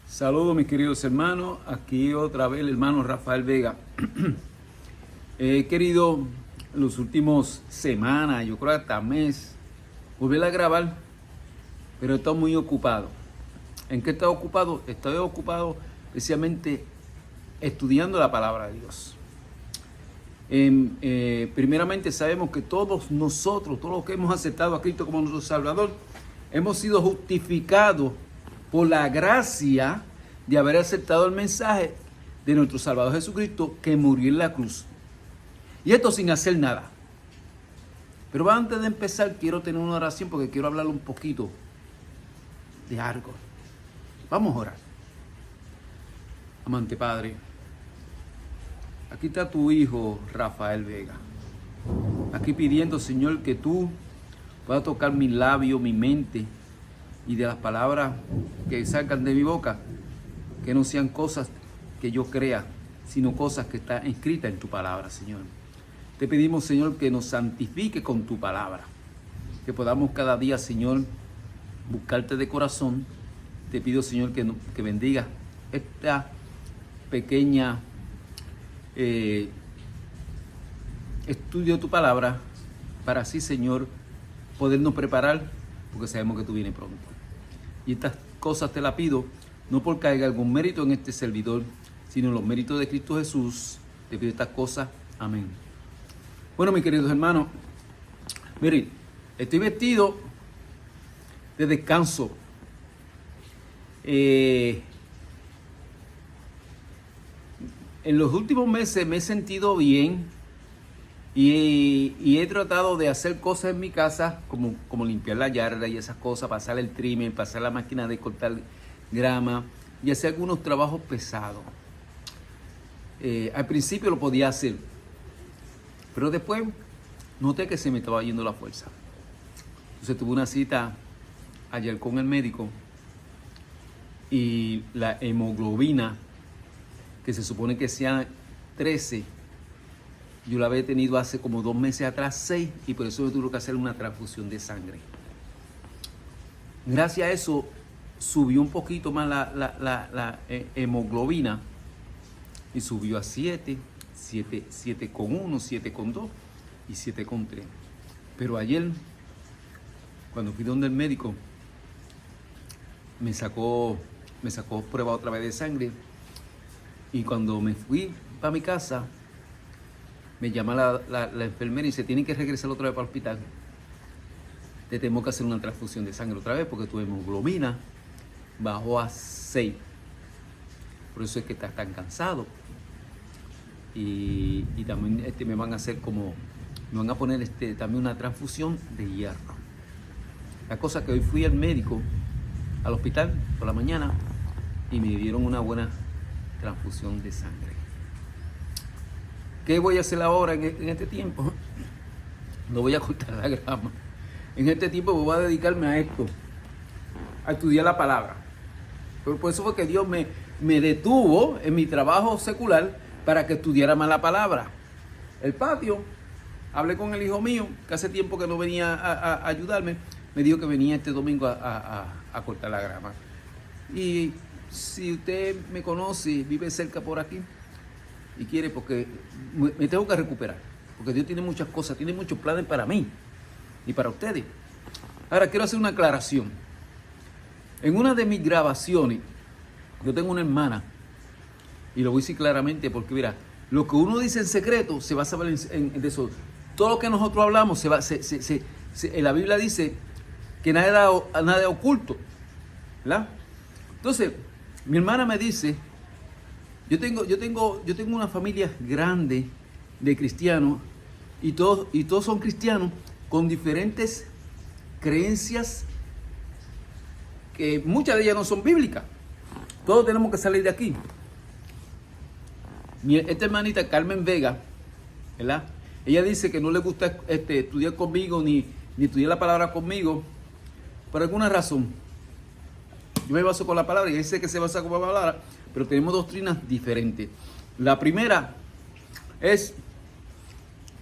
Saludos mis queridos hermanos, aquí otra vez el hermano Rafael Vega. He querido en los últimos semanas, yo creo hasta mes, volver a grabar, pero he estado muy ocupado. ¿En qué he estado ocupado? Estoy ocupado especialmente estudiando la palabra de Dios. Primeramente sabemos que todos nosotros, todos los que hemos aceptado a Cristo como nuestro Salvador, hemos sido justificados por la gracia de haber aceptado el mensaje de nuestro Salvador Jesucristo que murió en la cruz. Y esto sin hacer nada. Pero antes de empezar quiero tener una oración porque quiero hablar un poquito de algo. Vamos a orar. Amante Padre, aquí está tu hijo Rafael Vega. Aquí pidiendo, Señor, que tú puedas tocar mi labio, mi mente, y de las palabras que salgan de mi boca, que no sean cosas que yo crea, sino cosas que están escritas en tu palabra, Señor. Te pedimos, Señor, que nos santifique con tu palabra, que podamos cada día, Señor, buscarte de corazón. Te pido, Señor, que bendiga esta pequeña estudio de tu palabra, para así, Señor, podernos preparar, porque sabemos que tú vienes pronto. Y estas cosas te las pido, no porque haya algún mérito en este servidor, sino en los méritos de Cristo Jesús. Te pido estas cosas. Amén. Bueno, mis queridos hermanos, miren, estoy vestido de descanso. En los últimos meses me he sentido bien y he tratado de hacer cosas en mi casa, como limpiar la yarda y esas cosas, pasar el trimmer, pasar la máquina de cortar grama y hacer algunos trabajos pesados. Al principio lo podía hacer, pero después noté que se me estaba yendo la fuerza. Entonces tuve una cita ayer con el médico y la hemoglobina, que se supone que sea 13, yo la había tenido hace como 2 meses atrás, 6, y por eso me tuve que hacer una transfusión de sangre. Gracias a eso subió un poquito más la hemoglobina y subió a 7, 7,1, 7,2 y 7,3. Pero ayer, cuando fui donde el médico, me sacó prueba otra vez de sangre, y cuando me fui para mi casa, me llama la enfermera y dice: tienen que regresar otra vez para el hospital. Te tengo que hacer una transfusión de sangre otra vez porque tu hemoglobina bajó a 6. Por eso es que estás tan cansado. Y también me van a poner también una transfusión de hierro. La cosa que hoy fui al médico, al hospital por la mañana, y me dieron una buena transfusión de sangre. ¿Qué voy a hacer ahora en este tiempo? No voy a cortar la grama. En este tiempo voy a dedicarme a esto, a estudiar la palabra. Pero por eso fue que Dios me detuvo en mi trabajo secular para que estudiara más la palabra. El patio, hablé con el hijo mío, que hace tiempo que no venía a ayudarme, me dijo que venía este domingo a cortar la grama. Y si usted me conoce, vive cerca por aquí y quiere, porque me tengo que recuperar, porque Dios tiene muchas cosas, tiene muchos planes para mí y para ustedes. Ahora quiero hacer una aclaración. En una de mis grabaciones, yo tengo una hermana, y lo voy a decir claramente porque mira, lo que uno dice en secreto se va a saber de eso. Todo lo que nosotros hablamos en la Biblia dice que nada es oculto, ¿verdad? Entonces, mi hermana me dice: yo tengo una familia grande de cristianos, y todos son cristianos con diferentes creencias, que muchas de ellas no son bíblicas. Todos tenemos que salir de aquí. Esta hermanita Carmen Vega, ¿verdad? Ella dice que no le gusta estudiar conmigo ni estudiar la palabra conmigo por alguna razón. Yo me baso con la palabra y ella dice que se basa con la palabra, pero tenemos doctrinas diferentes. La primera es: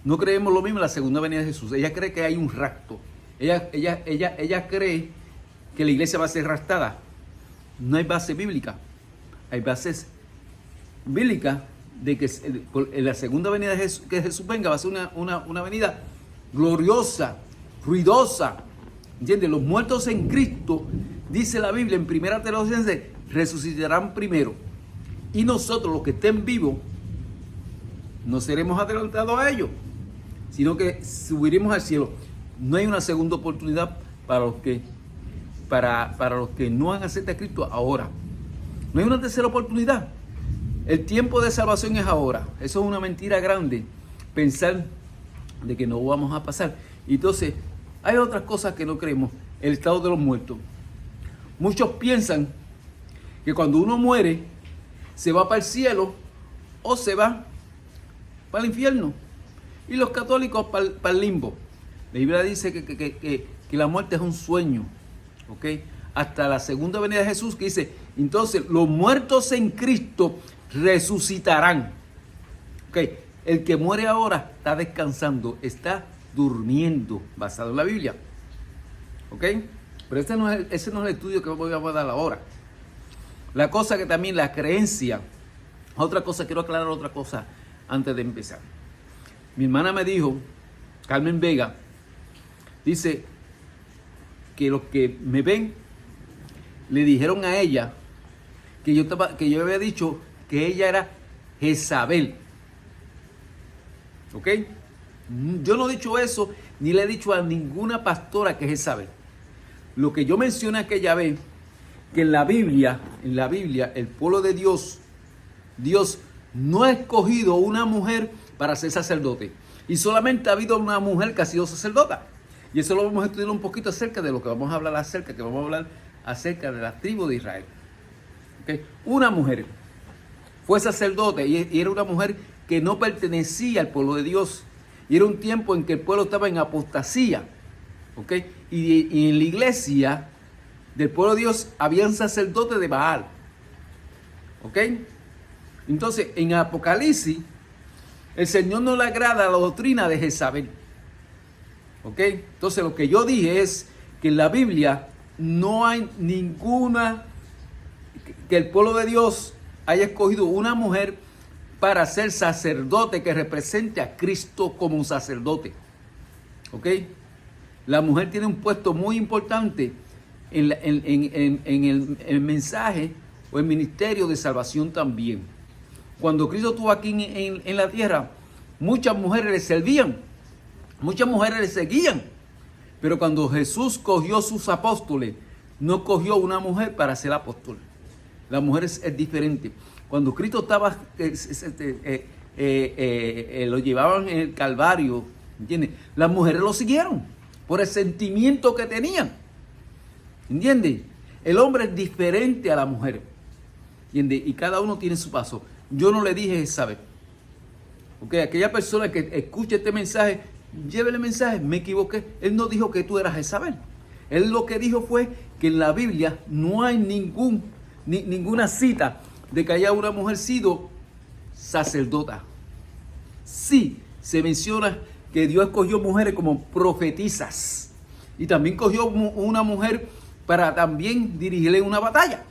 no creemos lo mismo en la segunda venida de Jesús. Ella cree que hay un rapto. Ella cree que la iglesia va a ser raptada. No hay base bíblica. hay bases bíblicas de que en la segunda venida de Jesús, que Jesús venga, va a ser una venida gloriosa, ruidosa. ¿Entiendes? Los muertos en Cristo, dice la Biblia en 1 Tesalonicenses, resucitarán primero. Y nosotros, los que estén vivos, no seremos adelantados a ellos, sino que subiremos al cielo. No hay una segunda oportunidad para los que no han aceptado a Cristo ahora. No hay una tercera oportunidad. El tiempo de salvación es ahora. Eso es una mentira grande, pensar de que no vamos a pasar. Entonces, hay otras cosas que no creemos. El estado de los muertos. Muchos piensan que cuando uno muere, se va para el cielo o se va para el infierno. Y los católicos para el limbo. La Biblia dice que la muerte es un sueño. ¿Ok? Hasta la segunda venida de Jesús, que dice, entonces los muertos en Cristo resucitarán. ¿Ok? El que muere ahora está descansando, está durmiendo, basado en la Biblia. ¿Ok? Pero ese no es el estudio que voy a dar ahora. La cosa que también, la creencia, otra cosa, quiero aclarar otra cosa antes de empezar. Mi hermana me dijo, Carmen Vega, dice que los que me ven le dijeron a ella que yo había dicho que ella era Jezabel. ¿Ok? Yo no he dicho eso, ni le he dicho a ninguna pastora que es Jezabel. Lo que yo mencioné aquella vez, que en la Biblia, el pueblo de Dios no ha escogido una mujer para ser sacerdote. Y solamente ha habido una mujer que ha sido sacerdota. Y eso lo vamos a estudiar un poquito acerca de lo que vamos a hablar acerca, de la tribu de Israel. ¿Okay? Una mujer fue sacerdote y era una mujer que no pertenecía al pueblo de Dios. Y era un tiempo en que el pueblo estaba en apostasía. ¿Okay? Y en la iglesia del pueblo de Dios habían sacerdotes de Baal. ¿Ok? Entonces, en Apocalipsis, el Señor no le agrada la doctrina de Jezabel. ¿Ok? Entonces, lo que yo dije es que en la Biblia no hay ninguna, que el pueblo de Dios haya escogido una mujer para ser sacerdote que represente a Cristo como un sacerdote. ¿Ok? La mujer tiene un puesto muy importante en el mensaje o el ministerio de salvación también. Cuando Cristo estuvo aquí en la tierra, muchas mujeres le servían, muchas mujeres le seguían. Pero cuando Jesús cogió sus apóstoles, no cogió una mujer para ser apóstol. La mujer es diferente. Cuando Cristo estaba, lo llevaban en el Calvario, ¿entiendes? Las mujeres lo siguieron por el sentimiento que tenían. ¿Entiendes? El hombre es diferente a la mujer. ¿Entiendes? Y cada uno tiene su paso. Yo no le dije Jezabel. ¿Ok? Aquella persona que escuche este mensaje, llévele el mensaje. Me equivoqué. Él no dijo que tú eras Jezabel. Él lo que dijo fue que en la Biblia no hay ninguna cita de que haya una mujer sido sacerdota. Sí, se menciona que Dios escogió mujeres como profetisas. Y también cogió una mujer para también dirigirle una batalla.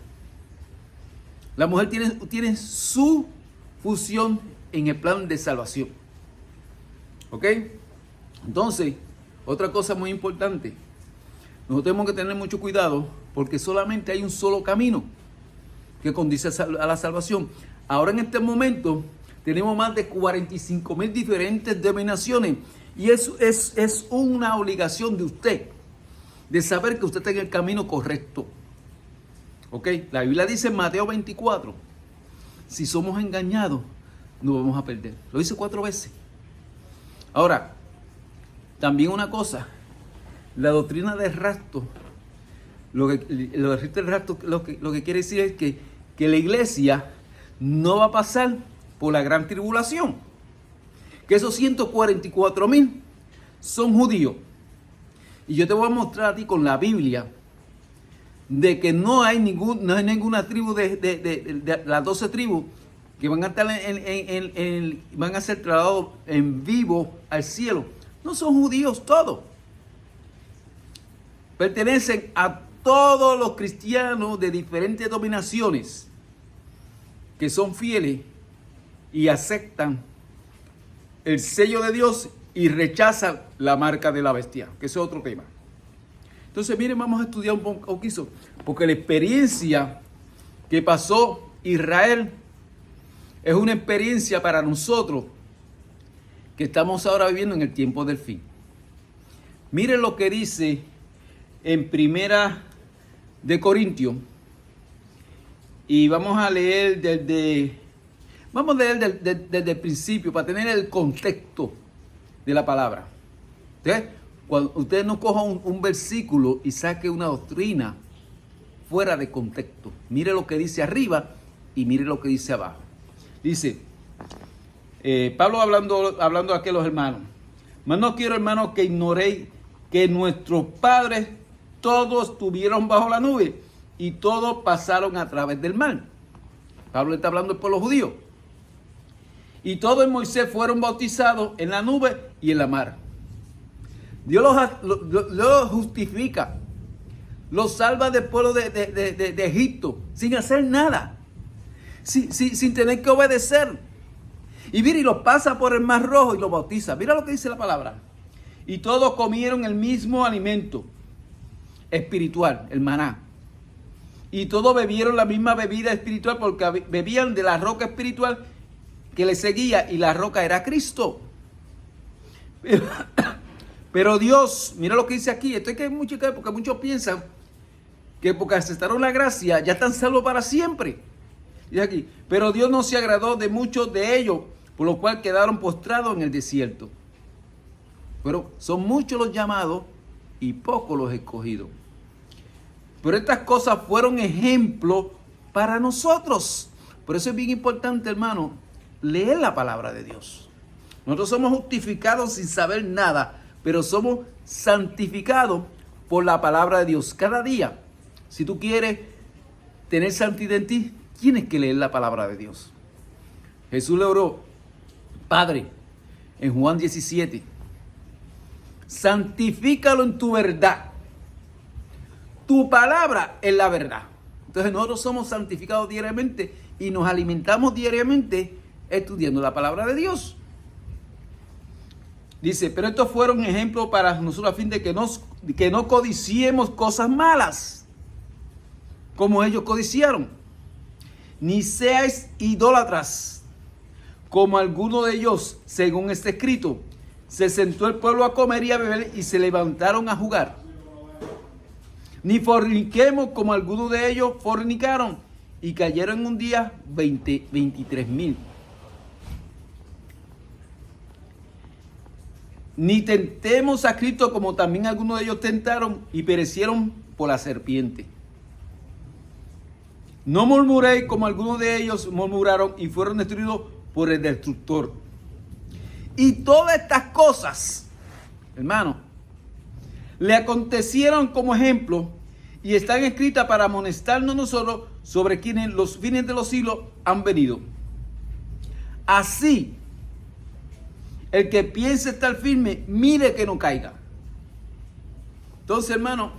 La mujer tiene su función en el plan de salvación. ¿Ok? Entonces, otra cosa muy importante. Nosotros tenemos que tener mucho cuidado porque solamente hay un solo camino que conduce a la salvación. Ahora en este momento tenemos más de 45,000 diferentes denominaciones y eso es una obligación de usted de saber que usted está en el camino correcto. ¿Ok? La Biblia dice en Mateo 24, si somos engañados, nos vamos a perder. Lo dice 4 veces. Ahora, también una cosa, la doctrina del rapto, lo que quiere decir es que la iglesia no va a pasar por la gran tribulación. Que esos 144,000 son judíos. Y yo te voy a mostrar a ti con la Biblia de que no hay ninguna tribu de las 12 tribus que van a estar van a ser trasladados en vivo al cielo. No son judíos todos. Pertenecen a todos los cristianos de diferentes denominaciones. que son fieles y aceptan el sello de Dios y rechazan la marca de la bestia, que ese es otro tema. Entonces, miren, vamos a estudiar un poquito, porque la experiencia que pasó Israel es una experiencia para nosotros que estamos ahora viviendo en el tiempo del fin. Miren lo que dice en Primera de Corintios, y vamos a leer desde el principio para tener el contexto de la palabra. ¿Sí? Cuando ustedes no cojan un versículo y saquen una doctrina fuera de contexto. Mire lo que dice arriba y mire lo que dice abajo. Dice, Pablo hablando aquí a los hermanos. Mas no quiero, hermanos, que ignoréis que nuestros padres todos estuvieron bajo la nube y todos pasaron a través del mar. Pablo está hablando del pueblo judío. Y todos en Moisés fueron bautizados en la nube y en la mar. Dios los justifica, los salva del pueblo de Egipto sin hacer nada, sin tener que obedecer. Y mira, y los pasa por el mar rojo y los bautiza. Mira lo que dice la palabra. Y todos comieron el mismo alimento espiritual, el maná. Y todos bebieron la misma bebida espiritual porque bebían de la roca espiritual que les seguía, y la roca era Cristo. Pero Dios, mira lo que dice aquí, esto es que hay mucho que ver, porque muchos piensan que porque aceptaron la gracia ya están salvos para siempre. Dice aquí, pero Dios no se agradó de muchos de ellos, por lo cual quedaron postrados en el desierto. Pero son muchos los llamados y pocos los escogidos. Pero estas cosas fueron ejemplo para nosotros. Por eso es bien importante, hermano, leer la palabra de Dios. Nosotros somos justificados sin saber nada, pero somos santificados por la palabra de Dios. Cada día, si tú quieres tener santidad en ti, tienes que leer la palabra de Dios. Jesús le oró, Padre, en Juan 17, santifícalo en tu verdad. Tu palabra es la verdad. Entonces nosotros somos santificados diariamente y nos alimentamos diariamente estudiando la palabra de Dios. Dice, pero estos fueron ejemplos para nosotros a fin de que no codiciemos cosas malas, como ellos codiciaron. Ni seáis idólatras, como alguno de ellos, según está escrito. Se sentó el pueblo a comer y a beber y se levantaron a jugar. Ni forniquemos, como algunos de ellos fornicaron y cayeron en un día 23,000. Ni tentemos a Cristo, como también algunos de ellos tentaron y perecieron por la serpiente. No murmuréis, como algunos de ellos murmuraron y fueron destruidos por el destructor. Y todas estas cosas, hermano, le acontecieron como ejemplo y están escritas para amonestarnos nosotros sobre quienes los fines de los siglos han venido. Así, el que piense estar firme, mire que no caiga. Entonces, hermano,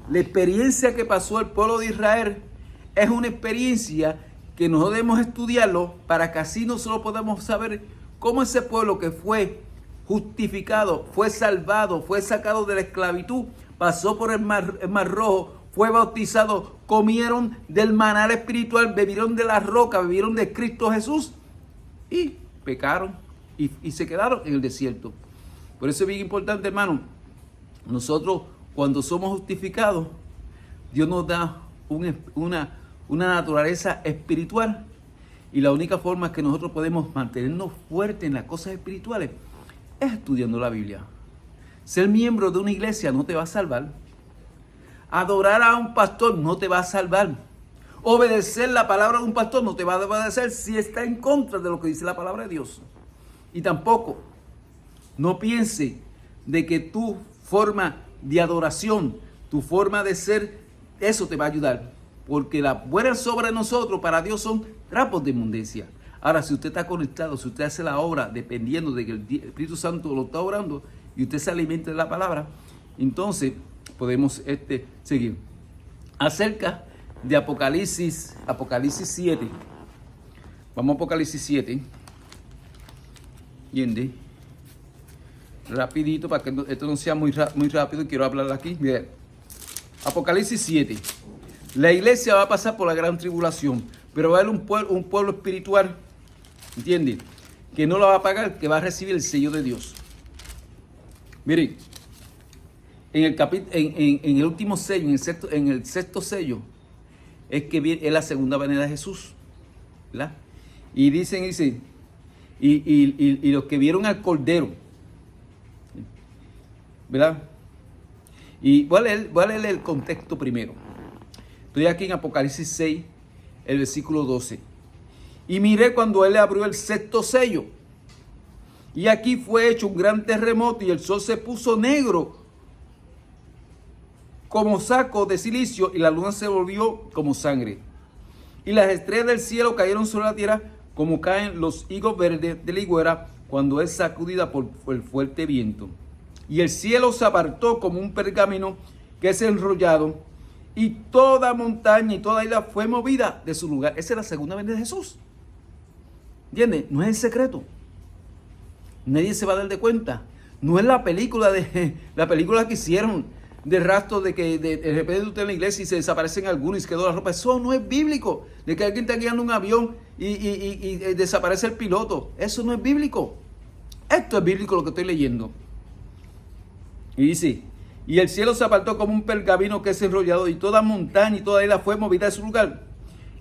la experiencia que pasó el pueblo de Israel es una experiencia que nosotros debemos estudiarlo para que así nosotros podamos saber cómo ese pueblo que fue justificado, fue salvado, fue sacado de la esclavitud, pasó por el mar rojo, fue bautizado, comieron del maná espiritual, bebieron de la roca, bebieron de Cristo Jesús y pecaron y se quedaron en el desierto. Por eso es bien importante, hermano, nosotros cuando somos justificados, Dios nos da una naturaleza espiritual, y la única forma que nosotros podemos mantenernos fuertes en las cosas espirituales es estudiando la Biblia. Ser miembro de una iglesia no te va a salvar. Adorar a un pastor no te va a salvar. Obedecer la palabra de un pastor no te va a obedecer si está en contra de lo que dice la palabra de Dios. Y tampoco, no piense de que tu forma de adoración, tu forma de ser, eso te va a ayudar. Porque las buenas obras de nosotros para Dios son trapos de inmundicia. Ahora, si usted está conectado, si usted hace la obra dependiendo de que el Espíritu Santo lo está orando y usted se alimenta de la palabra, entonces podemos seguir. Acerca de Apocalipsis 7. Vamos a Apocalipsis 7. ¿Entiendes? Rapidito, para que esto no sea muy rápido, quiero hablar aquí. Bien. Apocalipsis 7. La iglesia va a pasar por la gran tribulación, pero va a haber un pueblo espiritual, ¿entiendes? Que no la va a pagar, que va a recibir el sello de Dios. Miren, en el último sello, en el sexto sello, es que es la segunda venida de Jesús, ¿verdad? Y dice, y los que vieron al Cordero, ¿verdad? Y voy a leer el contexto primero. Estoy aquí en Apocalipsis 6, el versículo 12. Y miré cuando él abrió el sexto sello. Y aquí fue hecho un gran terremoto y el sol se puso negro como saco de silicio y la luna se volvió como sangre. Y las estrellas del cielo cayeron sobre la tierra como caen los higos verdes de la higuera cuando es sacudida por el fuerte viento. Y el cielo se apartó como un pergamino que es enrollado, y toda montaña y toda isla fue movida de su lugar. Esa es la segunda venida de Jesús. ¿Entiendes? No es el secreto. Nadie se va a dar de cuenta. No es la película que hicieron de rastro de que de repente usted en la iglesia y se desaparecen algunos y se quedó la ropa. Eso no es bíblico. De que alguien está guiando un avión y desaparece el piloto. Eso no es bíblico. Esto es bíblico lo que estoy leyendo. Y dice, y el cielo se apartó como un pergamino que es enrollado, y toda montaña y toda isla fue movida de su lugar.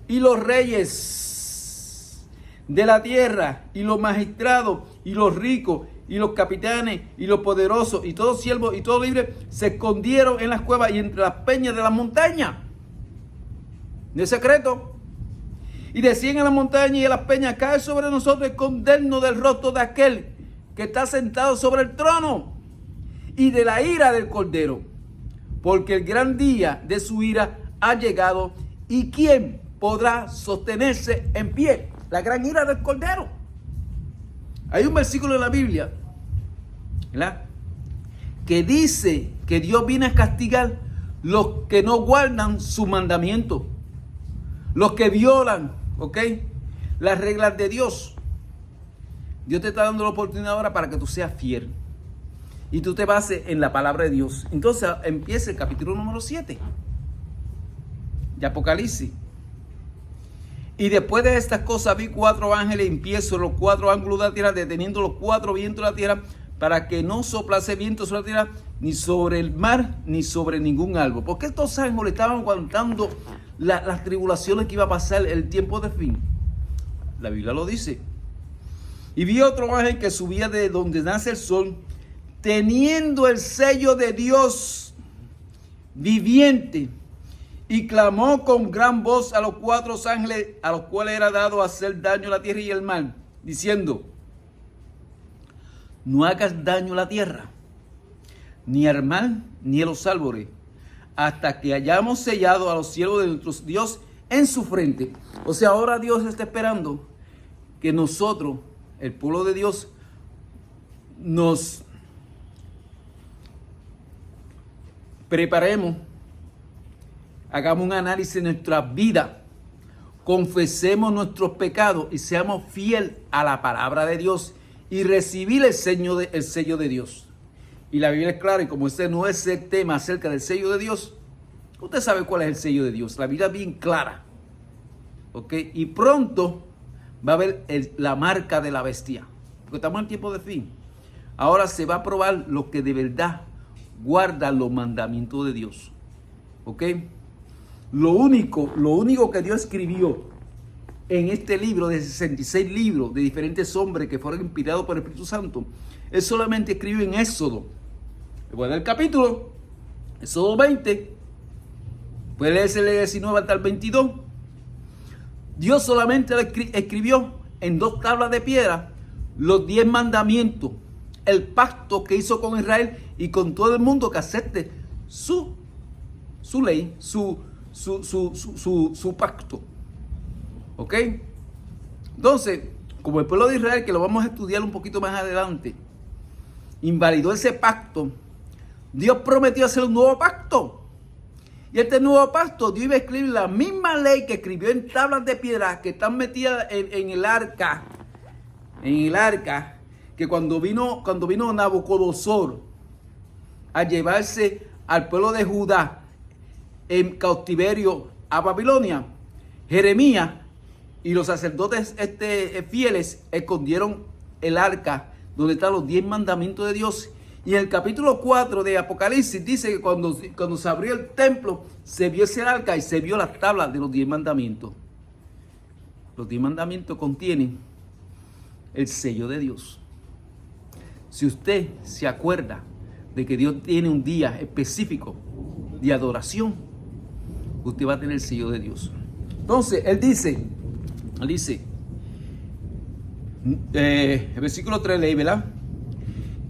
Y los reyes de la tierra, y los magistrados, y los ricos, y los capitanes, y los poderosos, y todos siervos, y todos libres, se escondieron en las cuevas y entre las peñas de la montaña. De secreto. Y decían a la montaña y a las peñas, cae sobre nosotros, escondernos del rostro de aquel que está sentado sobre el trono y de la ira del Cordero, porque el gran día de su ira ha llegado, y ¿quién podrá sostenerse en pie? La gran ira del Cordero. Hay un versículo en la Biblia, ¿verdad?, que dice que Dios viene a castigar los que no guardan su mandamiento, los que violan, ¿ok?, las reglas de Dios. Dios te está dando la oportunidad ahora para que tú seas fiel y tú te bases en la palabra de Dios. Entonces empieza el capítulo número 7 de Apocalipsis. Y después de estas cosas vi 4 ángeles en pie sobre los 4 ángulos de la tierra, deteniendo los 4 vientos de la tierra, para que no soplase viento sobre la tierra, ni sobre el mar, ni sobre ningún árbol. Porque estos ángeles estaban aguantando las tribulaciones que iba a pasar el tiempo de fin. La Biblia lo dice. Y vi otro ángel que subía de donde nace el sol, teniendo el sello de Dios viviente, y clamó con gran voz a los 4 ángeles a los cuales era dado hacer daño a la tierra y el mar, diciendo: no hagas daño a la tierra, ni al mar, ni a los árboles, hasta que hayamos sellado a los siervos de nuestro Dios en su frente. O sea, ahora Dios está esperando que nosotros, el pueblo de Dios, nos preparemos, hagamos un análisis de nuestra vida, confesemos nuestros pecados y seamos fieles a la palabra de Dios y recibir el sello de Dios. Y la Biblia es clara, y como este no es el tema acerca del sello de Dios, usted sabe cuál es el sello de Dios. La Biblia es bien clara, ¿ok? Y pronto va a haber la marca de la bestia, porque estamos en tiempo de fin. Ahora se va a probar lo que de verdad guarda los mandamientos de Dios, ¿ok? Lo único que Dios escribió en este libro de 66 libros de diferentes hombres que fueron inspirados por el Espíritu Santo, Él solamente escribió en Éxodo. Recuerda el capítulo, Éxodo 20, puede leerse el 19 hasta el 22. Dios solamente escribió en 2 tablas de piedra los 10 mandamientos, el pacto que hizo con Israel y con todo el mundo que acepte su ley, su pacto. ¿Ok? Entonces, como el pueblo de Israel, que lo vamos a estudiar un poquito más adelante, invalidó ese pacto, Dios prometió hacer un nuevo pacto. Y este nuevo pacto, Dios iba a escribir la misma ley que escribió en tablas de piedra que están metidas en el arca. En el arca, que cuando vino Nabucodonosor a llevarse al pueblo de Judá en cautiverio a Babilonia, Jeremías y los sacerdotes fieles escondieron el arca donde están los 10 mandamientos de Dios. Y en el capítulo 4 de Apocalipsis dice que cuando se abrió el templo, se vio ese arca y se vio las tablas de los 10 mandamientos. Los 10 mandamientos contienen el sello de Dios. Si usted se acuerda de que Dios tiene un día específico de adoración, usted va a tener el sello de Dios. Entonces, él dice, el versículo 3 leí, ¿verdad?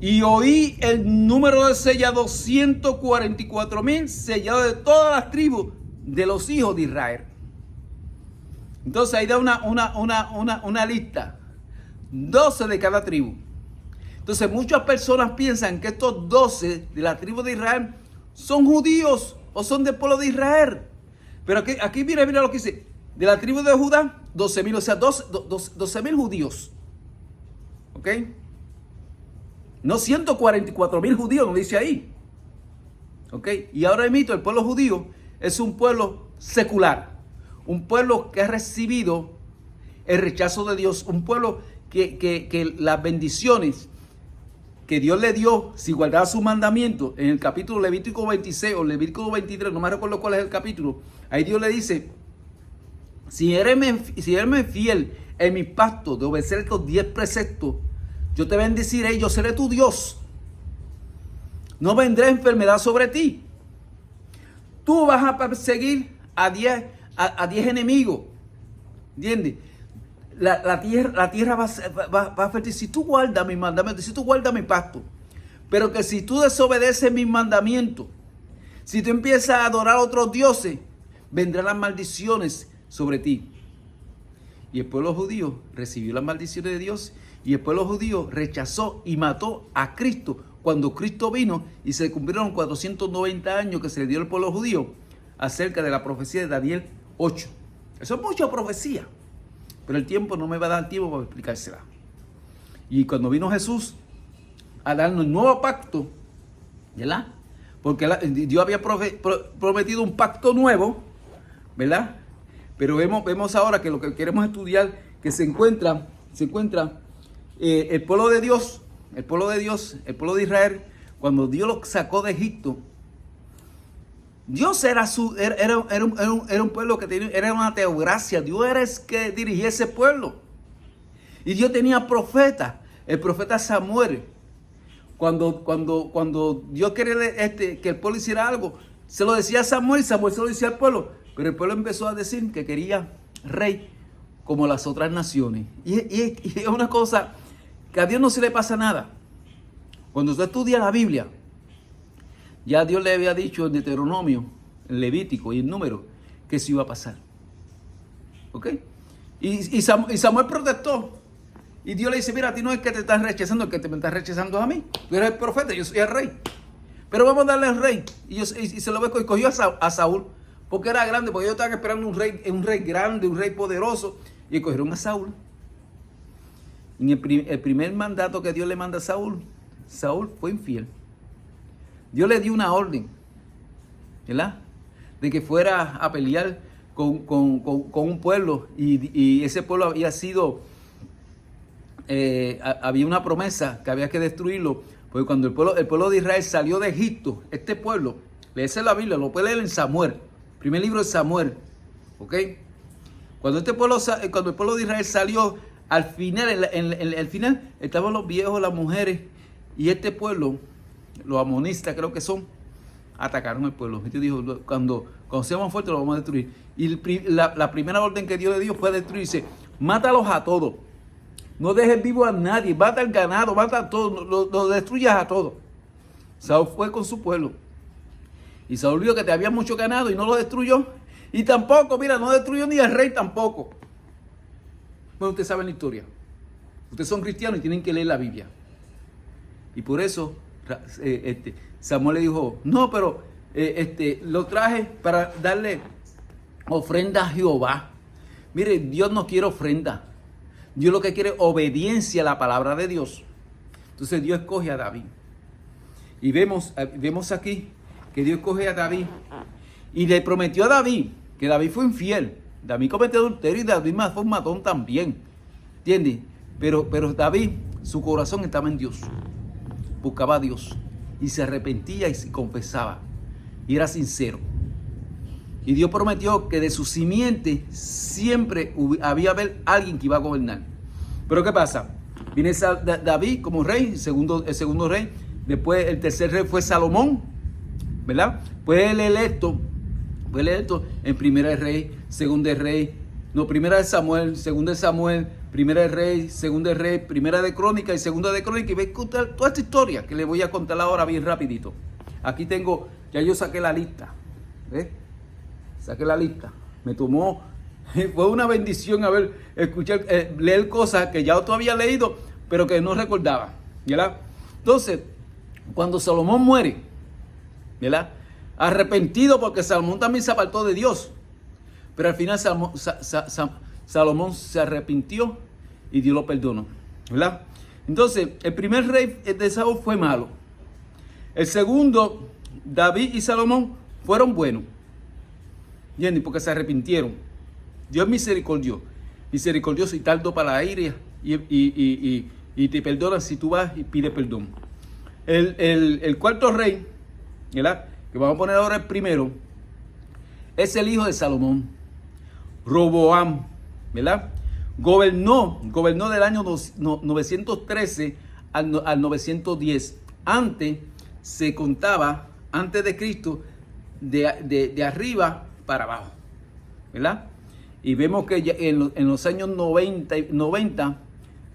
Y oí el número de sellados, 144,000 sellados de todas las tribus de los hijos de Israel. Entonces ahí da una lista, 12 de cada tribu. Entonces muchas personas piensan que estos 12 de la tribu de Israel son judíos o son del pueblo de Israel. Pero aquí mira lo que dice. De la tribu de Judá, 12,000, o sea, 12,000 judíos. ¿Ok? No 144,000 judíos, no dice ahí. ¿Ok? Y ahora mismo el pueblo judío es un pueblo secular. Un pueblo que ha recibido el rechazo de Dios. Un pueblo que las bendiciones que Dios le dio, si guardaba sus mandamientos, en el capítulo Levítico 26 o Levítico 23, no me recuerdo cuál es el capítulo, ahí Dios le dice, si eres fiel en mi pacto de obedecer estos 10 preceptos, yo te bendeciré y yo seré tu Dios. No vendrá enfermedad sobre ti. Tú vas a perseguir a 10 enemigos. ¿Entiendes? La tierra va a fertilizar. Si tú guardas mis mandamientos, si tú guardas mi pacto. Pero que si tú desobedeces mis mandamientos, si tú empiezas a adorar a otros dioses, vendrán las maldiciones sobre ti. Y el pueblo judío recibió las maldiciones de Dios. Y el pueblo judío rechazó y mató a Cristo cuando Cristo vino y se cumplieron 490 años que se le dio al pueblo judío acerca de la profecía de Daniel 8. Eso es mucha profecía, pero el tiempo no me va a dar tiempo para explicársela. Y cuando vino Jesús a darnos el nuevo pacto, ¿verdad? Porque Dios había prometido un pacto nuevo, ¿verdad? Pero vemos ahora que lo que queremos estudiar, que se encuentra el pueblo de Dios, el pueblo de Israel, cuando Dios los sacó de Egipto. Dios era un pueblo que era una teocracia. Dios era el que dirigía ese pueblo. Y Dios tenía profetas. El profeta Samuel, cuando Dios quería que el pueblo hiciera algo, se lo decía a Samuel, Samuel se lo decía al pueblo. Pero el pueblo empezó a decir que quería rey como las otras naciones. Y es una cosa que a Dios no se le pasa nada. Cuando usted estudia la Biblia, ya Dios le había dicho en Deuteronomio, en Levítico y en Número, que eso iba a pasar. ¿Ok? Y Samuel protestó. Y Dios le dice, mira, a ti no es que te están rechazando, el que te me estás rechazando es a mí. Tú eres el profeta, yo soy el rey. Pero vamos a darle al rey. Y se lo ve, y cogió a Saúl, porque era grande, porque ellos estaban esperando un rey grande, un rey poderoso. Y cogieron a Saúl. En el primer mandato que Dios le manda a Saúl, Saúl fue infiel. Dios le dio una orden, ¿verdad? De que fuera a pelear con un pueblo. Y ese pueblo había sido, había una promesa que había que destruirlo. Porque cuando el pueblo de Israel salió de Egipto, este pueblo, léese la Biblia, lo puede leer en Samuel, primer libro de Samuel, ¿ok? Cuando el pueblo de Israel salió, al final, en el final, estaban los viejos, las mujeres, y este pueblo, los amonistas creo que son, atacaron el pueblo. Y Dios dijo, cuando seamos fuertes, lo vamos a destruir. Y la primera orden que Dios le dio fue destruirse. Mátalos a todos. No dejes vivo a nadie. Mata al ganado, mata a todos, lo destruyas a todos. Saúl fue con su pueblo. Y Saúl vio que había mucho ganado y no lo destruyó. Y tampoco, mira, no destruyó ni al rey tampoco. Bueno, ustedes saben la historia. Ustedes son cristianos y tienen que leer la Biblia. Y por eso Samuel le dijo, no, pero lo traje para darle ofrenda a Jehová. Mire, Dios no quiere ofrenda. Dios lo que quiere es obediencia a la palabra de Dios. Entonces Dios escoge a David. Y vemos aquí que Dios escoge a David. Y le prometió a David que David fue infiel. David cometió adulterio y David fue un matón también. ¿Entiendes? Pero David, su corazón estaba en Dios. Buscaba a Dios. Y se arrepentía y se confesaba. Y era sincero. Y Dios prometió que de su simiente siempre había alguien que iba a gobernar. Pero ¿qué pasa? Viene David como rey, el segundo rey. Después el tercer rey fue Salomón, ¿verdad? Fue el electo en primera de rey, segunda de rey, no, primera de Samuel, segunda de Samuel, primera de rey, segunda de rey, primera de crónica y segunda de crónica. Y voy a contar toda esta historia que le voy a contar ahora bien rapidito. Aquí tengo, ya yo saqué la lista, ¿ves? Saqué la lista. Me tomó, fue una bendición leer cosas que ya todavía había leído, pero que no recordaba, ¿verdad? Entonces, cuando Salomón muere, ¿verdad? Arrepentido porque Salomón también se apartó de Dios. Pero al final Salomón se arrepintió y Dios lo perdonó, ¿verdad? Entonces, el primer rey de Saúl fue malo. El segundo, David y Salomón, fueron buenos. ¿Entiendes? Porque se arrepintieron. Dios es misericordioso y tardo para la ira y te perdona si tú vas y pides perdón. El cuarto rey, ¿verdad? Que vamos a poner ahora el primero, es el hijo de Salomón, Roboam, ¿verdad? Gobernó del año 913 al 910. Antes se contaba, antes de Cristo, de arriba para abajo, ¿verdad? Y vemos que ya en los años 90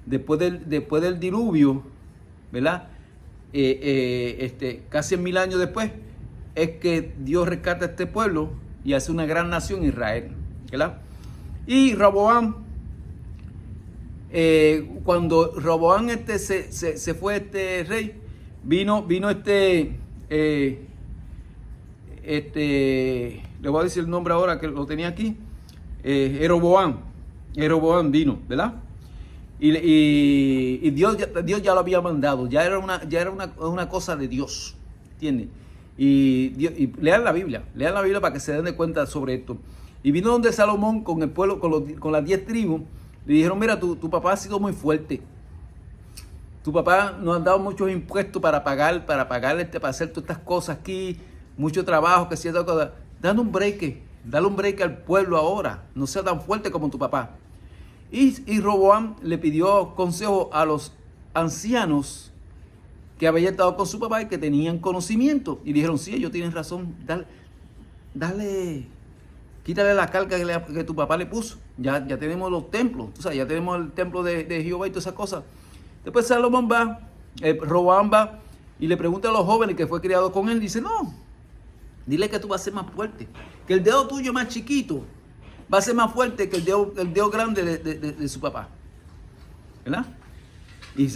después del diluvio, ¿verdad? Casi 1000 años después, es que Dios rescata a este pueblo y hace una gran nación, Israel, ¿verdad? Y Roboam, cuando Roboam se fue rey, vino le voy a decir el nombre ahora que lo tenía aquí, Jeroboam vino, ¿verdad? Y Dios ya lo había mandado, ya era una cosa de Dios, ¿entiendes? Y lean la Biblia para que se den de cuenta sobre esto. Y vino donde Salomón con el pueblo, con las 10 tribus, le dijeron: mira, tu papá ha sido muy fuerte. Tu papá nos ha dado muchos impuestos para pagar, para hacer todas estas cosas aquí, mucho trabajo, que cierta cosa. Dale un break al pueblo ahora, no sea tan fuerte como tu papá. Y Roboam le pidió consejo a los ancianos que habían estado con su papá y que tenían conocimiento. Y dijeron: sí, ellos tienen razón, quítale la carga que tu papá le puso. Ya tenemos los templos, o sea, ya tenemos el templo de Jehová y todas esas cosas. Después Roboam va y le pregunta a los jóvenes que fue criado con él. Dice: no, dile que tú vas a ser más fuerte, que el dedo tuyo más chiquito va a ser más fuerte que el dedo grande de su papá, ¿verdad? Y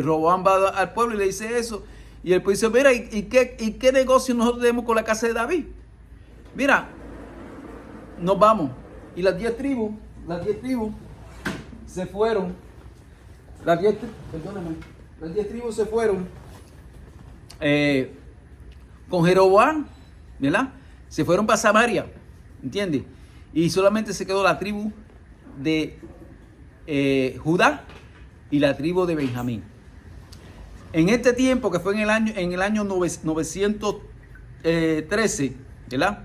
Roboam va al pueblo y le dice eso. Y el pueblo dice: mira, ¿y qué negocio nosotros tenemos con la casa de David? Mira, nos vamos. Y las 10 tribus se fueron. Las 10 tribus se fueron con Jeroboam, ¿verdad? Se fueron para Samaria, ¿entiendes? Y solamente se quedó la tribu de Judá y la tribu de Benjamín. En este tiempo, que fue en el año 913, ¿verdad?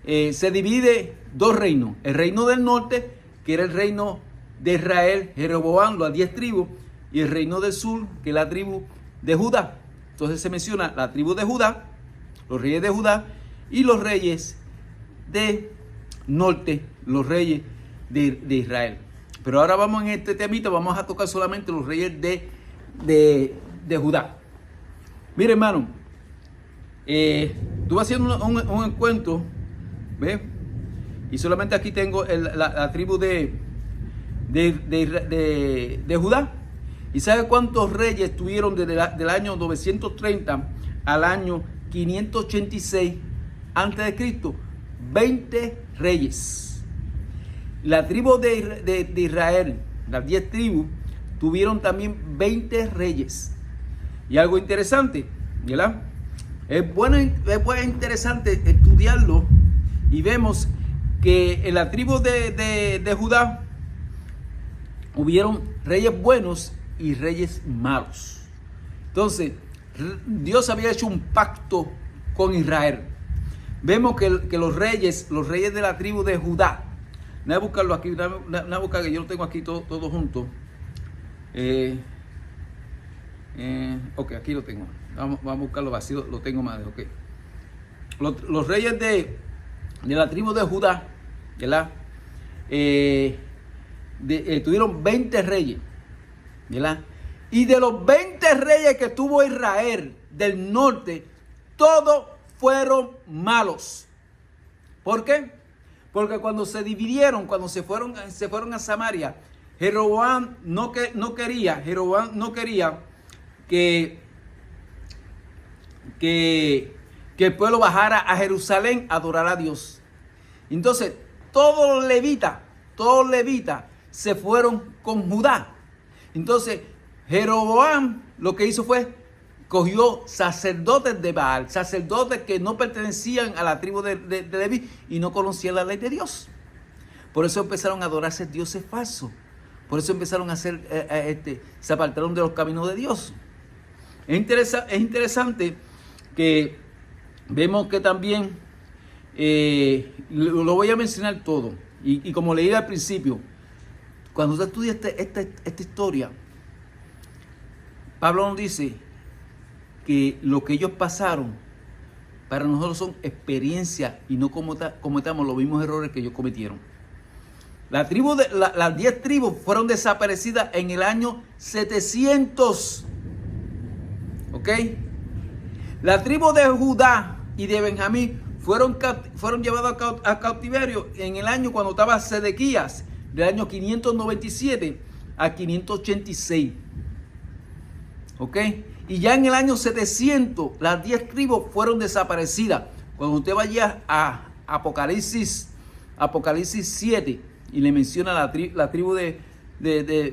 Se divide dos reinos. El reino del norte, que era el reino de Israel, Jeroboam, las 10 tribus, y el reino del sur, que es la tribu de Judá. Entonces se menciona la tribu de Judá, los reyes de Judá, y los reyes de norte, los reyes de Israel. Pero ahora vamos en este temita, vamos a tocar solamente los reyes de Judá. Mire, hermano, estuve haciendo un encuentro, ¿ves? Y solamente aquí tengo la tribu de Judá. ¿Y sabe cuántos reyes tuvieron desde el año 930 al año 586 a.C., 20 reyes. La tribu de Israel, las 10 tribus, tuvieron también 20 reyes. Y algo interesante, ¿verdad? Es interesante estudiarlo, y vemos que en la tribu de Judá hubieron reyes buenos y reyes malos. Entonces, Dios había hecho un pacto con Israel. Vemos que los reyes de la tribu de Judá, voy a buscarlo aquí, voy a buscar, que yo lo tengo aquí todo junto. Ok, aquí lo tengo. Vamos a buscarlo vacío, lo tengo más. Ok. Los reyes de la tribu de Judá, ¿verdad? Tuvieron 20 reyes, ¿verdad? Y de los 20 reyes que tuvo Israel del norte, todos fueron malos. ¿Por qué? Porque cuando se dividieron, cuando se fueron a Samaria, Jeroboam no quería que el pueblo bajara a Jerusalén a adorar a Dios. Entonces, todos los levitas se fueron con Judá. Entonces, Jeroboam lo que hizo fue, cogió sacerdotes de Baal, sacerdotes que no pertenecían a la tribu de Leví y no conocían la ley de Dios. Por eso empezaron a adorarse dioses falsos. Por eso empezaron a hacer, se apartaron de los caminos de Dios. Es interesante que vemos que también, lo voy a mencionar todo, y como leí al principio, cuando usted estudia esta historia, Pablo nos dice que lo que ellos pasaron para nosotros son experiencias y no cometamos los mismos errores que ellos cometieron. Las 10 tribus fueron desaparecidas en el año 700. ¿Ok? La tribu de Judá y de Benjamín fueron llevados a cautiverio en el año cuando estaba Sedequías, del año 597 a 586. ¿Ok? Y ya en el año 700, las 10 tribus fueron desaparecidas. Cuando usted vaya a Apocalipsis 7 y le menciona la tribu de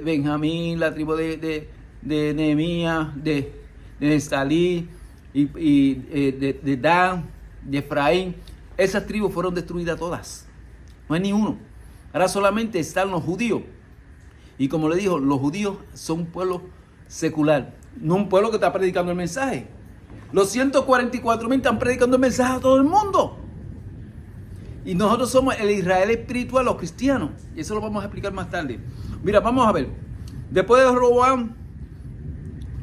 Benjamín, la tribu de Nehemías, de Nestalí, y de Dan, de Efraín, esas tribus fueron destruidas todas. No hay ni uno. Ahora solamente están los judíos. Y como le digo, los judíos son un pueblo secular, no un pueblo que está predicando el mensaje. Los 144,000 están predicando el mensaje a todo el mundo. Y nosotros somos el Israel espiritual, los cristianos. Y eso lo vamos a explicar más tarde. Mira, vamos a ver. Después de Roboam,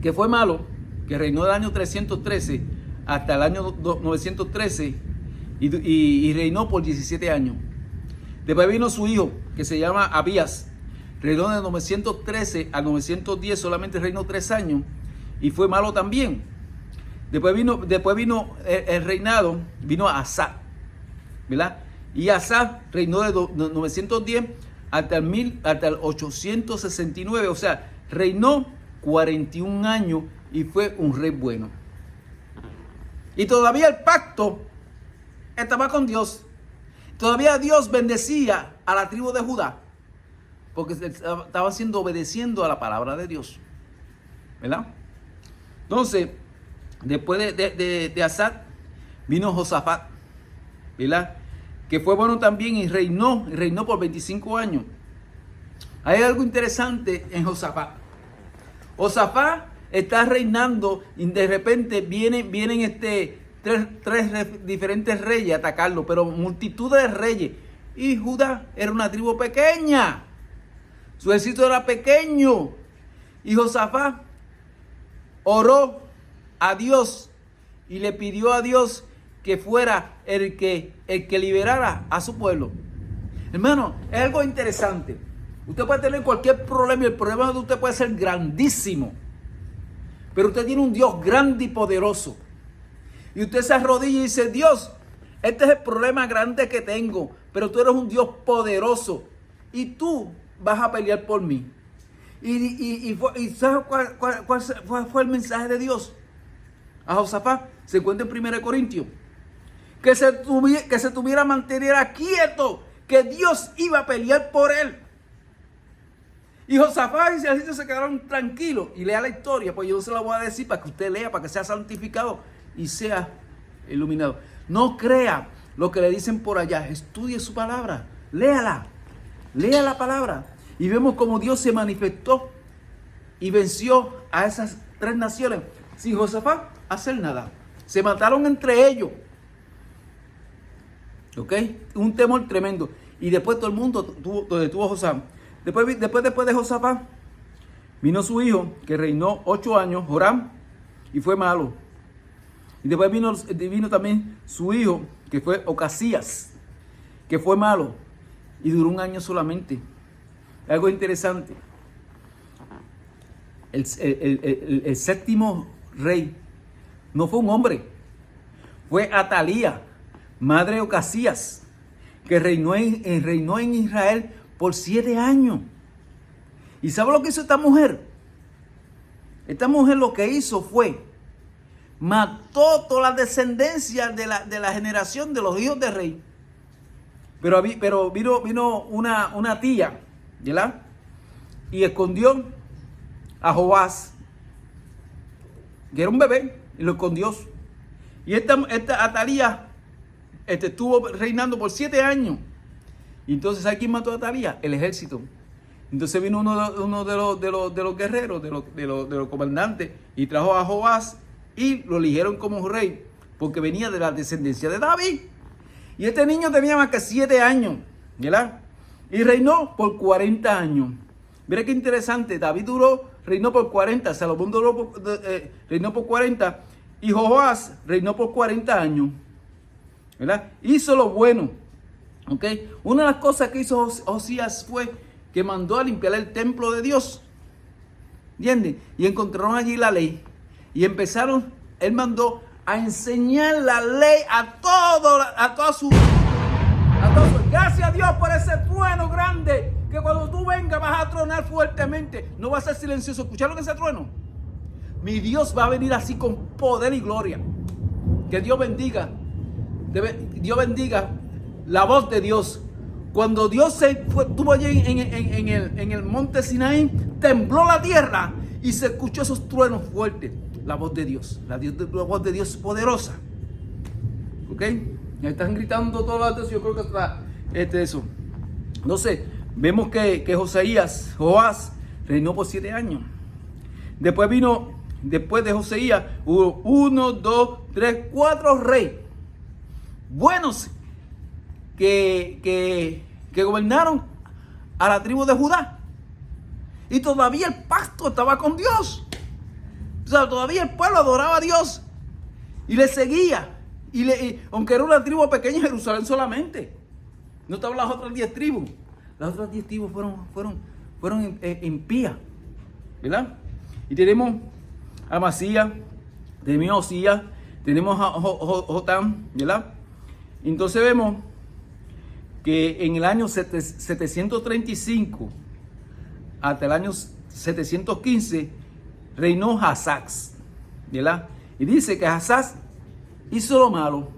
que fue malo, que reinó del año 313 hasta el año 913 y reinó por 17 años. Después vino su hijo, que se llama Abías. Reinó de 913 a 910, solamente reinó 3 años y fue malo también. Después vino el reinado, vino Asa, ¿verdad? Y Asa reinó de 910 hasta el 869, o sea, reinó 41 años y fue un rey bueno. Y todavía el pacto estaba con Dios. Todavía Dios bendecía a la tribu de Judá, porque estaba obedeciendo a la palabra de Dios, ¿verdad? Entonces, después de Asa vino Josafat, ¿verdad? Que fue bueno también y reinó por 25 años. Hay algo interesante en Josafat. Josafat está reinando y de repente vienen tres diferentes reyes a atacarlo, pero multitud de reyes. Y Judá era una tribu pequeña. Su ejército era pequeño. Y Josafat oró a Dios y le pidió a Dios que fuera el que liberara a su pueblo. Hermano, es algo interesante. Usted puede tener cualquier problema y el problema de usted puede ser grandísimo. Pero usted tiene un Dios grande y poderoso. Y usted se arrodilla y dice: Dios, este es el problema grande que tengo, pero tú eres un Dios poderoso y tú vas a pelear por mí. ¿Y ¿sabes cuál fue el mensaje de Dios? a Josafat se encuentra en 1 Corintios. Que se tuviera manteniera quieto, que Dios iba a pelear por él. Y Josafat y su ejército se quedaron tranquilos. Y lea la historia, pues yo se la voy a decir para que usted lea, para que sea santificado y sea iluminado. No crea lo que le dicen por allá, estudie su palabra, léala, lea la palabra. Y vemos cómo Dios se manifestó y venció a esas 3 naciones sin Josafat hacer nada. Se mataron entre ellos. ¿Ok? Un temor tremendo. Y después todo el mundo tuvo Josafat. Después de Josafat, vino su hijo, que reinó 8 años, Joram, y fue malo. Y después vino también su hijo, que fue Ocasías, que fue malo, y duró 1 año solamente. Algo interesante. El 7º rey no fue un hombre, fue Atalía, madre de Ocasías, que reinó en Israel por 7 años. ¿Y sabe lo que hizo esta mujer? Esta mujer lo que hizo fue mató toda la descendencia de la generación de los hijos de rey. Pero vino una tía, ¿verdad? Y escondió a Joás, que era un bebé, y lo escondió. Y esta Atalía estuvo reinando por 7 años. Y entonces, ¿sabe quién mató a Atalía? El ejército. Entonces vino uno de los guerreros, de los comandantes, y trajo a Joás y lo eligieron como rey, porque venía de la descendencia de David. Y este niño tenía más que 7 años, ¿verdad? Y reinó por 40 años. Mira qué interesante, David reinó por 40, Salomón reinó por 40, y Joás reinó por 40 años, ¿verdad? Hizo lo bueno, ¿ok? Una de las cosas que hizo Josías fue que mandó a limpiar el templo de Dios, ¿entiendes? Y encontraron allí la ley, y él mandó a enseñar la ley a toda su... Gracias a Dios por ese trueno grande, que cuando tú vengas vas a tronar fuertemente, no va a ser silencioso. ¿Escucharon ese trueno? Mi Dios va a venir así con poder y gloria. Que Dios bendiga la voz de Dios. Cuando Dios estuvo allí en el monte Sinaí, tembló la tierra y se escuchó esos truenos fuertes. La voz de Dios, la voz de Dios es poderosa. ¿Ok? Me están gritando todos lados, yo creo que está eso. Entonces, vemos que Joás reinó por 7 años. Después de Josías, hubo 1, 2, 3, 4 reyes buenos que gobernaron a la tribu de Judá. Y todavía el pacto estaba con Dios. O sea, todavía el pueblo adoraba a Dios y le seguía. Aunque era una tribu pequeña en Jerusalén solamente. No estaban las otras 10 tribus. Las otras 10 tribus fueron impías, ¿verdad? Y tenemos a Amasías, tenemos a Osías, tenemos a Jotam, ¿verdad? Entonces vemos que en el año 735 hasta el año 715 reinó Hazax, ¿verdad? Y dice que Hazax hizo lo malo,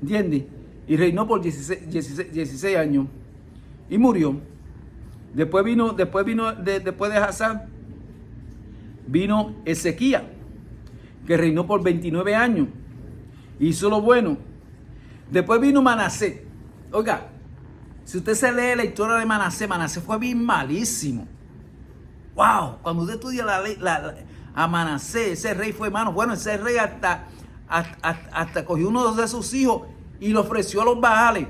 ¿entiendes? Y reinó por 16 años y murió. Después de Hazax vino Ezequías, que reinó por 29 años. Hizo lo bueno. Después vino Manasés. Oiga, si usted se lee la historia de Manasés fue bien malísimo. Wow, cuando usted estudia a Manasés, ese rey fue malo. Bueno, ese rey hasta cogió uno de sus hijos y lo ofreció a los Baales.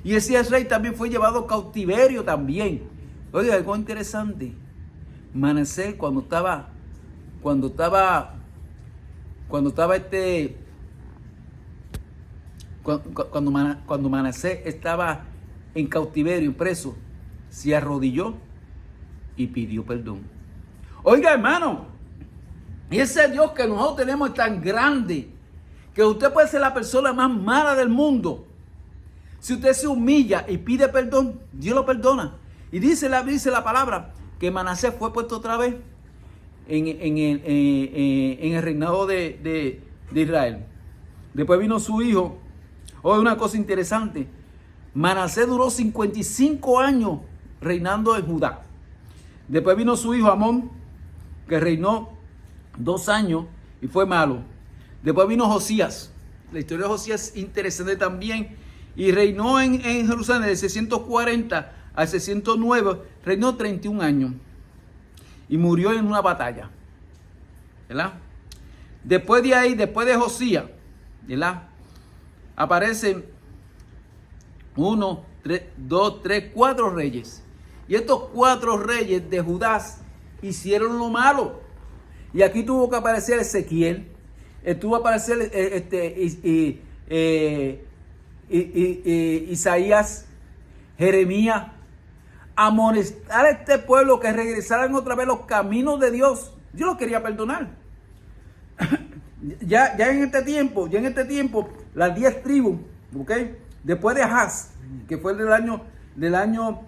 Y ese rey también fue llevado a cautiverio también. Oiga, algo interesante. Manasés cuando Manasés estaba en cautiverio, preso, se arrodilló y pidió perdón. Oiga, hermano, y ese Dios que nosotros tenemos es tan grande que usted puede ser la persona más mala del mundo. Si usted se humilla y pide perdón, Dios lo perdona. Y dice la palabra que Manasés fue puesto otra vez en el reinado de Israel. Después vino su hijo. Hoy una cosa interesante. Manasés duró 55 años reinando en Judá. Después vino su hijo Amón, que reinó 2 años y fue malo. Después vino Josías. La historia de Josías es interesante también. Y reinó en Jerusalén de 640 a 609. Reinó 31 años. Y murió en una batalla. ¿Verdad? Después de ahí, después de Josías, ¿verdad? Aparecen 1, 2, 3, 4 reyes. Y estos 4 reyes de Judá hicieron lo malo. Y aquí tuvo que aparecer Ezequiel. Tuvo que aparecer Isaías, Jeremías, amonestar a este pueblo que regresaran otra vez los caminos de Dios. Dios los quería perdonar. Ya en este tiempo, las 10 tribus, ¿ok? Después de Ahaz, que fue del año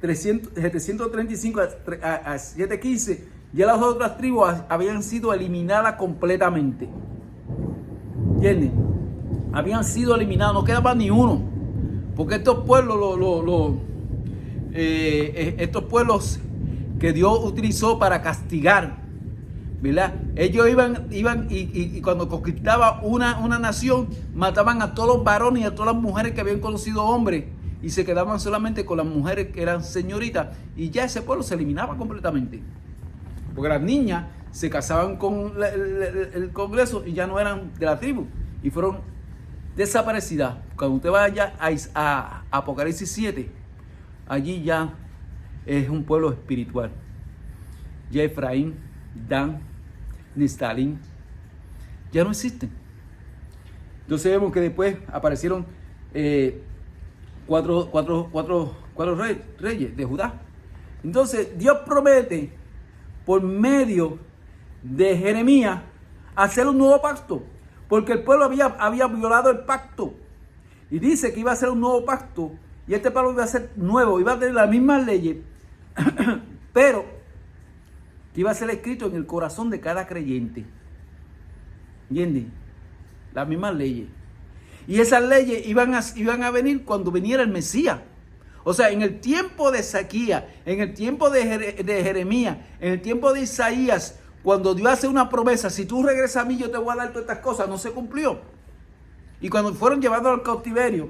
735 a 715, ya las otras tribus habían sido eliminadas completamente. ¿Entienden? Habían sido eliminados, no quedaba ni uno. Porque estos pueblos que Dios utilizó para castigar, ¿verdad? Ellos iban y cuando conquistaba una nación, mataban a todos los varones y a todas las mujeres que habían conocido hombres y se quedaban solamente con las mujeres que eran señoritas, y ya ese pueblo se eliminaba completamente. Porque las niñas se casaban con el Congreso y ya no eran de la tribu y fueron desaparecidas. Cuando usted vaya a Apocalipsis 7, allí ya es un pueblo espiritual. Ya Efraín, Dan, Neftalí ya no existen. Entonces vemos que después aparecieron cuatro reyes de Judá. Entonces Dios promete por medio de Jeremías hacer un nuevo pacto, porque el pueblo había violado el pacto, y dice que iba a hacer un nuevo pacto, y este pueblo iba a ser nuevo, iba a tener las mismas leyes, pero que iba a ser escrito en el corazón de cada creyente. ¿Entienden? Las mismas leyes. Y esas leyes iban a venir cuando viniera el Mesías. O sea, en el tiempo de Ezequías, en el tiempo de Jeremías, en el tiempo de Isaías, cuando Dios hace una promesa, si tú regresas a mí yo te voy a dar todas estas cosas, no se cumplió. Y cuando fueron llevados al cautiverio,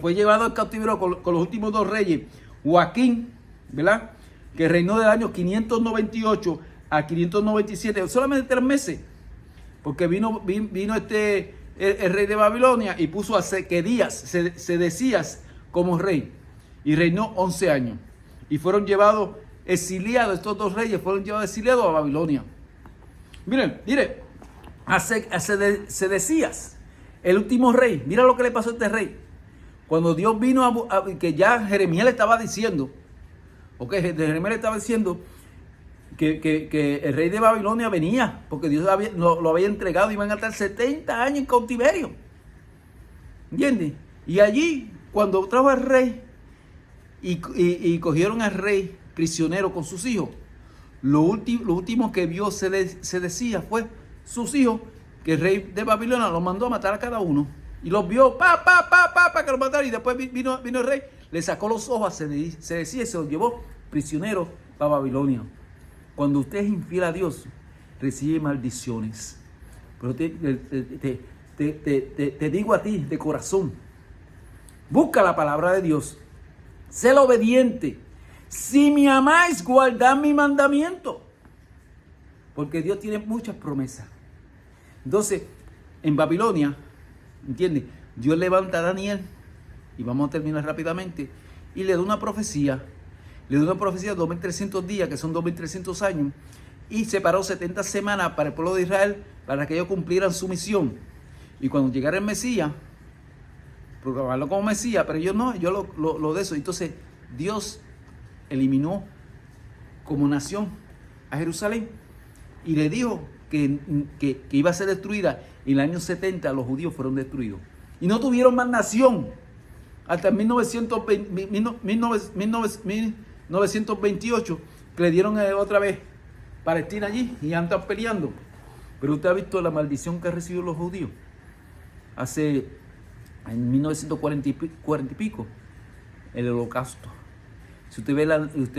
fue llevado al cautiverio con los últimos 2 reyes, Joaquín, ¿verdad?, que reinó del año 598 a 597, solamente 3 meses, porque vino el rey de Babilonia y puso a Sedecías como rey, y reinó 11 años, y fueron llevados exiliados, estos 2 reyes fueron llevados exiliados a Babilonia. Mire, a Sedecías, el último rey, mira lo que le pasó a este rey. Cuando Dios vino que ya Jeremías le estaba diciendo, Jeremías le estaba diciendo que el rey de Babilonia venía, porque Dios lo había entregado, iban a estar 70 años en cautiverio. ¿Entiendes? Y allí, cuando trajo al rey y cogieron al rey prisionero con sus hijos, lo último que vio Sedecías fue sus hijos, que el rey de Babilonia los mandó a matar a cada uno. Y los vio, que los mataron. Y después vino el rey, le sacó los ojos a Sedecías y se los llevó prisionero para Babilonia. Cuando usted es infiel a Dios, recibe maldiciones. Pero te digo a ti de corazón, busca la palabra de Dios, sé obediente. Si me amáis, guardad mi mandamiento. Porque Dios tiene muchas promesas. Entonces, en Babilonia, ¿entiendes? Dios levanta a Daniel, y vamos a terminar rápidamente, y le da una profecía. Le da una profecía de 2300 días, que son 2300 años, y separó 70 semanas para el pueblo de Israel, para que ellos cumplieran su misión. Y cuando llegara el Mesías, proclamarlo como Mesías, pero ellos no, ellos lo de eso. Entonces, Dios eliminó como nación a Jerusalén, y le dijo que iba a ser destruida. Y en el año 70 los judíos fueron destruidos. Y no tuvieron más nación hasta 1928, que le dieron otra vez Palestina allí y andan peleando. Pero usted ha visto la maldición que han recibido los judíos. En 1940 y pico, el holocausto. Si usted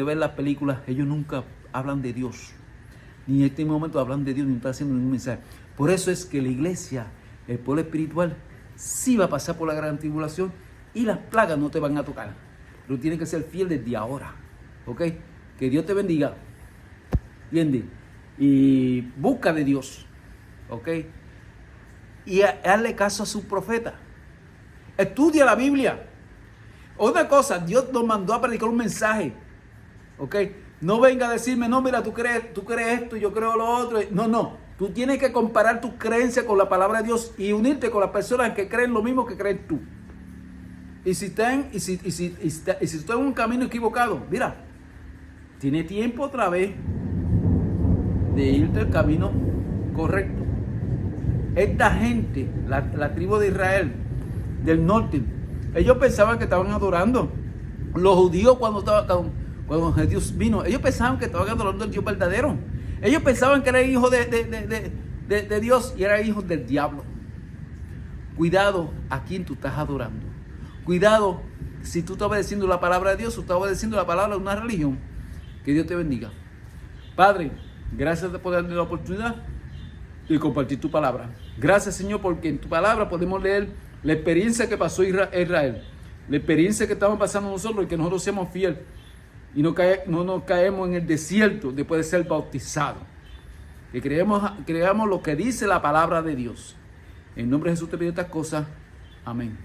ve las películas, ellos nunca hablan de Dios. Ni en este momento hablan de Dios, ni están haciendo ningún mensaje. Por eso es que la iglesia, el pueblo espiritual, sí va a pasar por la gran tribulación y las plagas no te van a tocar. Pero tienes que ser fiel desde ahora. ¿Ok? Que Dios te bendiga. ¿Entiendes? Y busca de Dios. ¿Ok? Y hazle caso a su profeta. Estudia la Biblia. Otra cosa, Dios nos mandó a predicar un mensaje. ¿Ok? No venga a decirme, no, mira, tú crees esto, yo creo lo otro. No. Tú tienes que comparar tu creencia con la palabra de Dios y unirte con las personas que creen lo mismo que crees tú. Y si están en un camino equivocado, mira, tiene tiempo otra vez de irte al camino correcto. Esta gente, la tribu de Israel, del norte, ellos pensaban que estaban adorando. Los judíos cuando Jesús vino, ellos pensaban que estaban adorando al Dios verdadero. Ellos pensaban que eran hijos de Dios y eran hijos del diablo. Cuidado a quién tú estás adorando. Cuidado si tú estás obedeciendo la palabra de Dios o estás obedeciendo la palabra de una religión. Que Dios te bendiga. Padre, gracias por darme la oportunidad de compartir tu palabra. Gracias, Señor, porque en tu palabra podemos leer la experiencia que pasó Israel, la experiencia que estamos pasando nosotros y que nosotros seamos fieles y no nos caemos en el desierto después de ser bautizados. Que creamos lo que dice la palabra de Dios. En nombre de Jesús te pido estas cosas. Amén.